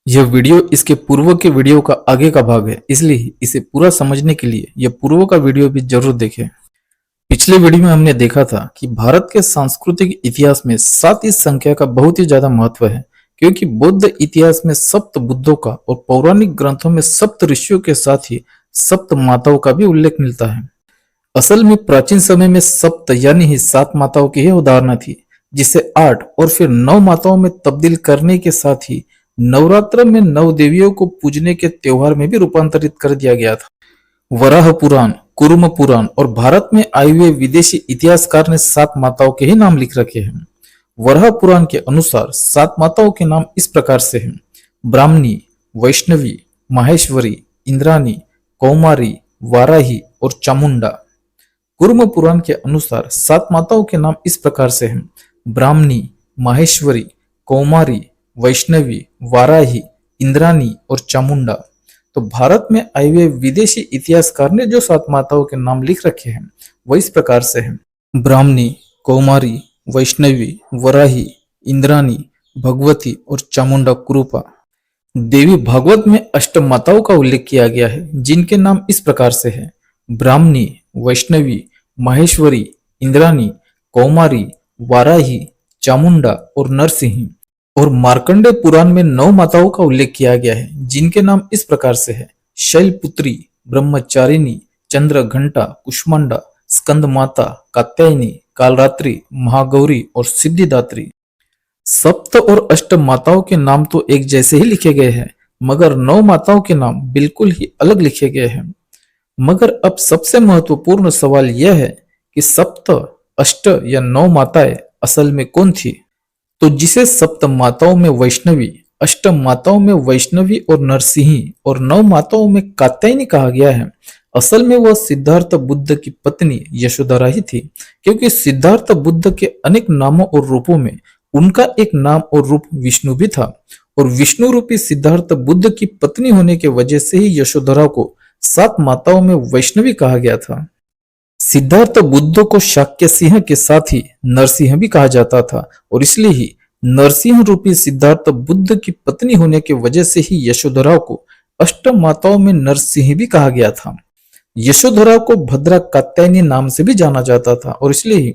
यह वीडियो इसके पूर्व के वीडियो का आगे का भाग है, इसलिए इसे पूरा समझने के लिए यह पूर्व का वीडियो भी जरूर देखें। पिछले वीडियो में हमने देखा था कि भारत के सांस्कृतिक इतिहास में 7 इस संख्या का बहुत ही ज्यादा महत्व है, क्योंकि बौद्ध इतिहास में सप्त बुद्धों का और पौराणिक ग्रंथों में सप्त ऋषियों के साथ ही सप्त माताओं का भी उल्लेख मिलता है। असल में प्राचीन समय में सप्त यानी ही 7 माताओं की ही अवधारणा थी, जिसे 8 और फिर 9 माताओं में तब्दील करने के साथ ही नवरात्र में 9 देवियों को पूजने के त्योहार में भी रूपांतरित कर दिया गया था। वराह पुराण, कुरुम पुराण और भारत में आए हुए विदेशी इतिहासकार ने 7 माताओं के ही नाम लिख रखे हैं। वराह पुराण के अनुसार 7 माताओं के नाम इस प्रकार से हैं: ब्राह्मणी, वैष्णवी, माहेश्वरी, इंद्राणी, कौमारी, वाराही और चामुंडा। कुर्म पुराण के अनुसार 7 माताओं के नाम इस प्रकार से हैं: ब्राह्मणी, माहेश्वरी, कौमारी, वैष्णवी, वाराही, इंद्राणी और चामुंडा। तो भारत में आए हुए विदेशी इतिहासकार ने जो 7 माताओं के नाम लिख रखे हैं वह इस प्रकार से हैं: ब्राह्मणी, कौमारी, वैष्णवी, वराही, इंद्राणी, भगवती और चामुंडा कुरूपा। देवी भागवत में अष्ट माताओं का उल्लेख किया गया है, जिनके नाम इस प्रकार से हैं: ब्राह्मणी, वैष्णवी, माहेश्वरी, इंद्राणी, कौमारी, वाराही, चामुंडा और नरसिंही। और मार्कंडे पुराण में 9 माताओं का उल्लेख किया गया है, जिनके नाम इस प्रकार से है: शैलपुत्री, ब्रह्मचारिणी, चंद्रघंटा, कुष्मांडा, स्कंद माता, कात्यायनी, कालरात्रि, महागौरी और सिद्धिदात्री। सप्त और अष्ट माताओं के नाम तो एक जैसे ही लिखे गए हैं, मगर 9 माताओं के नाम बिल्कुल ही अलग लिखे गए हैं। मगर अब सबसे महत्वपूर्ण सवाल यह है कि सप्त, अष्ट या 9 माताएं असल में कौन थी? तो जिसे सप्त माताओं में वैष्णवी, अष्ट माताओं में वैष्णवी और नरसिंही और 9 माताओं में कात्यायनी कहा गया है, असल में वह सिद्धार्थ बुद्ध की पत्नी यशोधरा ही थी। क्योंकि सिद्धार्थ बुद्ध के अनेक नामों और रूपों में उनका एक नाम और रूप विष्णु भी था, और विष्णु रूपी सिद्धार्थ बुद्ध की पत्नी होने के वजह से ही यशोधरा को 7 माताओं में वैष्णवी कहा गया था। सिद्धार्थ बुद्ध को शाक्य सिंह के साथ ही नरसिंह भी कहा जाता था, और इसलिए ही नरसिंह रूपी सिद्धार्थ बुद्ध की पत्नी होने की वजह से ही यशोधरा को अष्ट माताओं में नरसिंह भी कहा गया था। यशोधरा को भद्रा कात्यायनी नाम से भी जाना जाता था, और इसलिए ही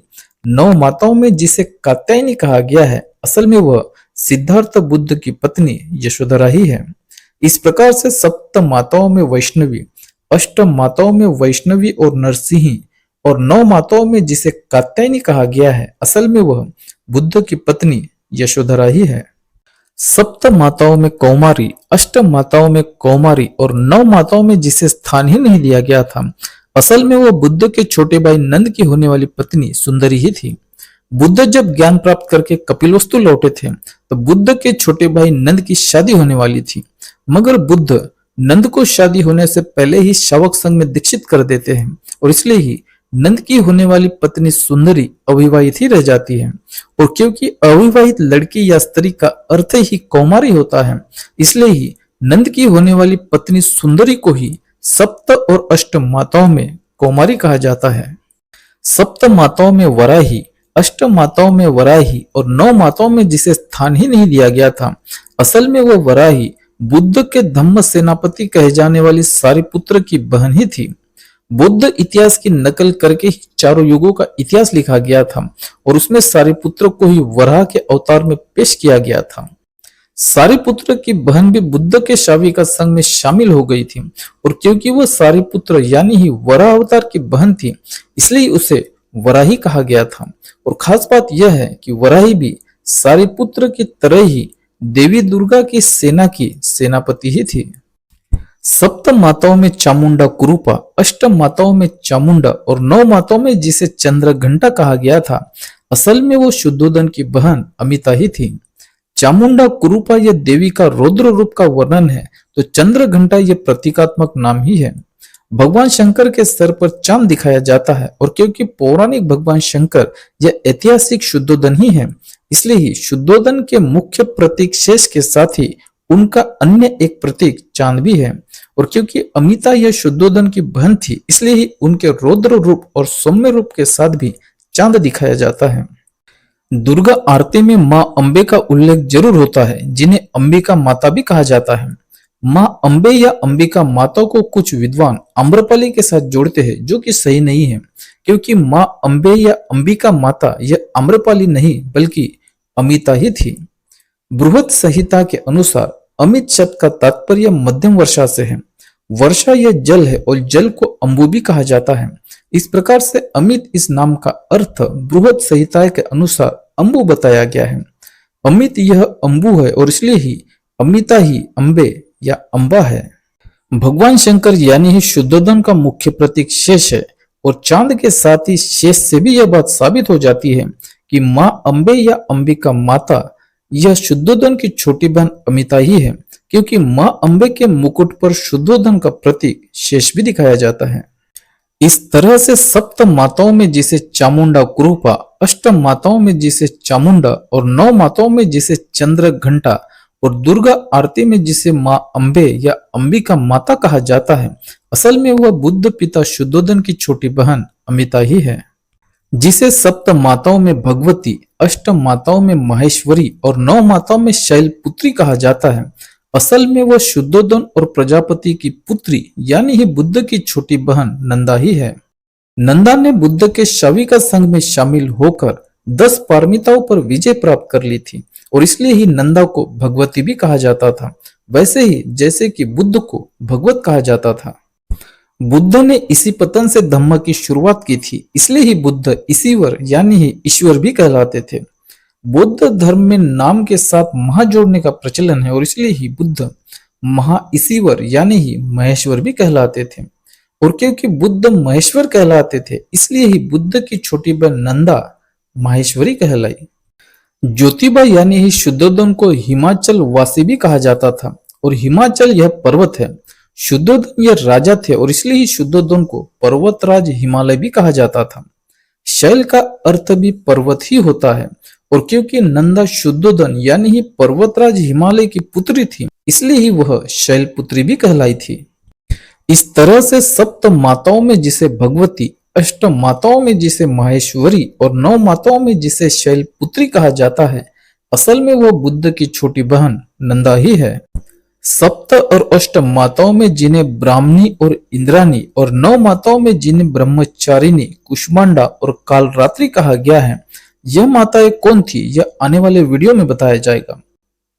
9 माताओं में जिसे कात्यायनी कहा गया है, असल में वह सिद्धार्थ बुद्ध की पत्नी यशोधरा ही है। इस प्रकार से सप्त माताओं में वैष्णवी, अष्ट माताओं में वैष्णवी और नरसिंही और 9 माताओं में जिसे कात्यायनी कहा गया है, असल में वह बुद्ध की पत्नी यशोधरा ही है। सप्त माताओं में कौमारी, अष्ट माताओं में कौमारी और 9 माताओं में जिसे स्थान ही नहीं दिया गया था, असल में वह बुद्ध के छोटे भाई नंद की होने वाली पत्नी सुंदरी ही थी। बुद्ध जब ज्ञान प्राप्त करके कपिलवस्तु लौटे थे, तो बुद्ध के छोटे भाई नंद की शादी होने वाली थी, मगर बुद्ध नंद को शादी होने से पहले ही शावक संघ में दीक्षित कर देते हैं, और इसलिए ही नंद की होने वाली पत्नी सुंदरी अविवाहित ही रह जाती है। और क्योंकि अविवाहित लड़की या स्त्री का अर्थ ही कौमारी होता है, इसलिए ही नंद की होने वाली पत्नी सुंदरी को ही सप्त और अष्ट माताओं में कौमारी कहा जाता है। सप्त माताओं में वराही, अष्ट माताओं में वराही और 9 माताओं में जिसे स्थान ही नहीं दिया गया था, असल में वह वराही बुद्ध के धम्म सेनापति कहे जाने वाली सारिपुत्र की बहन ही थी। बौद्ध इतिहास की नकल करके चारों युगों का इतिहास लिखा गया था, और उसमें सारिपुत्र को ही वराह के अवतार में पेश किया गया था। सारिपुत्र की बहन भी बुद्ध के शाविका संघ में शामिल हो गई थी, और क्योंकि वह सारिपुत्र यानी ही वराह अवतार की बहन थी, इसलिए उसे वराही कहा गया था। और खास बात यह है कि वराही भी सारिपुत्र की तरह ही देवी दुर्गा की सेना की सेनापति ही थी। सप्त माताओं में चामुंडा कुरूपा, अष्ट माताओं में चामुंडा और 9 माताओं में जिसे चंद्रघंटा कहा गया था, असल में वो शुद्धोदन की बहन अमिता ही थी। चामुंडा कुरूपा यह देवी का रौद्र रूप का वर्णन है, तो चंद्रघंटा यह प्रतीकात्मक नाम ही है। भगवान शंकर के सर पर चांद दिखाया जाता है, और क्योंकि पौराणिक भगवान शंकर यह ऐतिहासिक शुद्धोदन ही है, इसलिए ही शुद्धोदन के मुख्य प्रतीक शेष के साथ ही उनका अन्य एक प्रतीक चांद भी है। और क्योंकि अमिता यह शुद्धोदन की बहन थी, इसलिए ही उनके रौद्र रूप और सौम्य रूप के साथ भी चांद दिखाया जाता है। दुर्गा आरती में मां अंबे का उल्लेख जरूर होता है, जिन्हें अंबिका माता भी कहा जाता है। मां अंबे या अंबिका माता को कुछ विद्वान आम्रपाली के साथ जोड़ते हैं, जो कि सही नहीं है, क्योंकि मां अंबे या अंबिका माता यह आम्रपाली नहीं बल्कि अमिता ही थी। बृहत संहिता के अनुसार अमित शब्द का तात्पर्य मध्यम वर्षा से है। वर्षा यह जल है और जल को अंबु भी कहा जाता है। इस प्रकार से अमित इस नाम का अर्थ बृहत संहिता के अनुसार अंबु बताया गया है। अमित यह अंबु है और इसलिए ही अमिता ही अंबे या अंबा है। भगवान शंकर यानी ही शुद्धोदन का मुख्य प्रतीक शेष है और चांद के साथ ही शेष से भी यह बात साबित हो जाती है कि मां अंबे या अंबिका माता यह शुद्धोदन की छोटी बहन अमिता ही है, क्योंकि मां अंबे के मुकुट पर शुद्धोदन का प्रतीक शेष भी दिखाया जाता है। इस तरह से सप्त माताओं में जिसे चामुंडा कुरूपा, अष्ट माताओं में जिसे चामुंडा और नौ माताओं में जिसे चंद्र घंटा और दुर्गा आरती में जिसे मां अंबे या अंबिका माता कहा जाता है, असल में वह बुद्ध पिता शुद्धोदन की छोटी बहन अमिता ही है। जिसे सप्त माताओं में भगवती, अष्ट माताओं में महेश्वरी और नौ माताओं में शैलपुत्री कहा जाता है, असल में वह शुद्धोदन और प्रजापति की पुत्री यानी ही बुद्ध की छोटी बहन नंदा ही है। नंदा ने बुद्ध के शाविका संघ में शामिल होकर 10 पारमिताओं पर विजय प्राप्त कर ली थी और इसलिए ही नंदा को भगवती भी कहा जाता था, वैसे ही जैसे कि बुद्ध को भगवत कहा जाता था। बुद्ध ने इसी पतन से धम्म की शुरुआत की थी, इसलिए ही बुद्ध ईश्वर यानी ही ईश्वर भी कहलाते थे। बौद्ध धर्म में नाम के साथ महा जोड़ने का प्रचलन है और इसलिए ही बुद्ध महा ईश्वर यानी ही महेश्वर भी कहलाते थे। और क्योंकि बुद्ध महेश्वर कहलाते थे, इसलिए ही बुद्ध की छोटी बहन नंदा माहेश्वरी कहलाई। ज्योतिबा यानी ही शुद्धोदन को हिमाचल वासी भी कहा जाता था और हिमाचल यह पर्वत है। शुद्धोदन यह राजा थे और इसलिए ही शुद्धोदन को पर्वतराज हिमालय भी कहा जाता था। शैल का अर्थ भी पर्वत ही होता है और क्योंकि नंदा शुद्धोदन यानी ही पर्वतराज हिमालय की पुत्री थी, इसलिए ही वह शैलपुत्री भी कहलाई थी। इस तरह से सप्त माताओं में जिसे भगवती, अष्ट माताओं में जिसे माहेश्वरी और नौ माताओं में जिसे शैलपुत्री कहा जाता है, असल में वह बुद्ध की छोटी बहन नंदा ही है। सप्त और अष्ट माताओं में जिन्हें ब्राह्मणी और इंद्राणी और नौ माताओं में जिन्हें ब्रह्मचारिणी, कुष्मांडा और कालरात्रि कहा गया है, यह माताएं कौन थी यह आने वाले वीडियो में बताया जाएगा।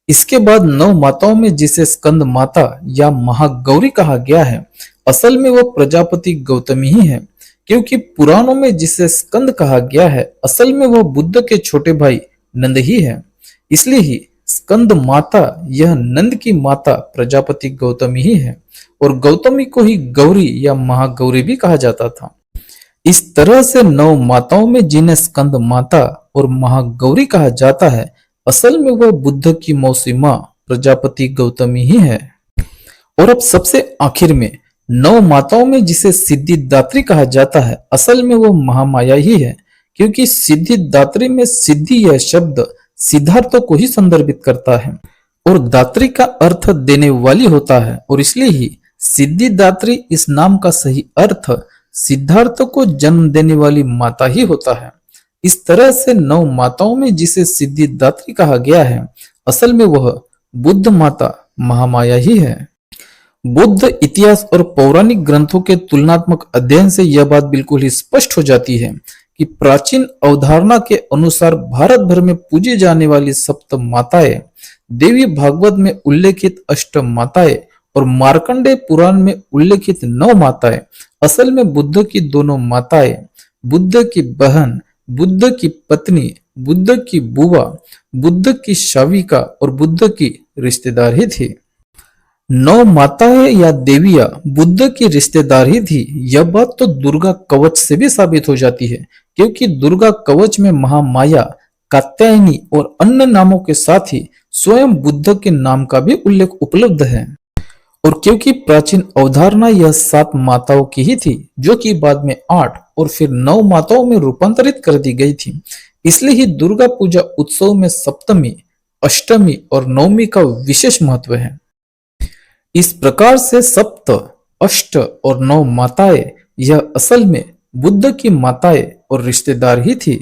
इसके बाद नौ माताओं में जिसे स्कंद माता या महागौरी कहा गया है, असल में वह प्रजापति गौतमी ही है, क्योंकि पुराणों में जिसे स्कंद कहा गया है, असल में वह बुद्ध के छोटे भाई नंद ही है। इसलिए ही स्कंद माता यह नंद की माता प्रजापति गौतमी ही है और गौतमी को ही गौरी या महागौरी भी कहा जाता था। इस तरह से नौ माताओं में जिन्हें स्कंद माता और महागौरी कहा जाता है, असल में वह बुद्ध की मौसी मां प्रजापति गौतमी ही है। और अब सबसे आखिर में नौ माताओं में जिसे सिद्धिदात्री कहा जाता है, असल में वह महामाया ही है, क्योंकि सिद्धिदात्री में सिद्धि यह शब्द सिद्धार्थ को ही संदर्भित करता है और दात्री का अर्थ देने वाली होता है और इसलिए ही सिद्धिदात्री इस नाम का सही अर्थ सिद्धार्थ को जन्म देने वाली माता ही होता है। इस तरह से नौ माताओं में जिसे सिद्धिदात्री कहा गया है, असल में वह बुद्ध माता महामाया ही है। बौद्ध इतिहास और पौराणिक ग्रंथों के तुलनात्मक अध्ययन से यह बात बिल्कुल ही स्पष्ट हो जाती है कि प्राचीन अवधारणा के अनुसार भारत भर में पूजी जाने वाली सप्त माताएं, देवी भागवत में उल्लेखित अष्ट माताएं और मार्कंडेय पुराण में उल्लेखित नौ माताएं असल में बुद्ध की दोनों माताएं, बुद्ध की बहन, बुद्ध की पत्नी, बुद्ध की बुआ, बुद्ध की शाविका और बुद्ध की रिश्तेदार ही थी। नौ माताएं या देवियां बुद्ध की रिश्तेदार ही थी। यह बात तो दुर्गा कवच से भी साबित हो जाती है, क्योंकि दुर्गा कवच में महामाया, कात्यायनी और अन्य नामों के साथ ही स्वयं बुद्ध के नाम का भी उल्लेख उपलब्ध है। और क्योंकि प्राचीन अवधारणा यह 7 माताओं की ही थी, जो कि बाद में 8 और फिर 9 माताओं में रूपांतरित कर दी गई थी, इसलिए ही दुर्गा पूजा उत्सव में सप्तमी, अष्टमी और नवमी का विशेष महत्व है। इस प्रकार से सप्त, अष्ट और 9 माताएं यह असल में बुद्ध की माताएं और रिश्तेदार ही थी।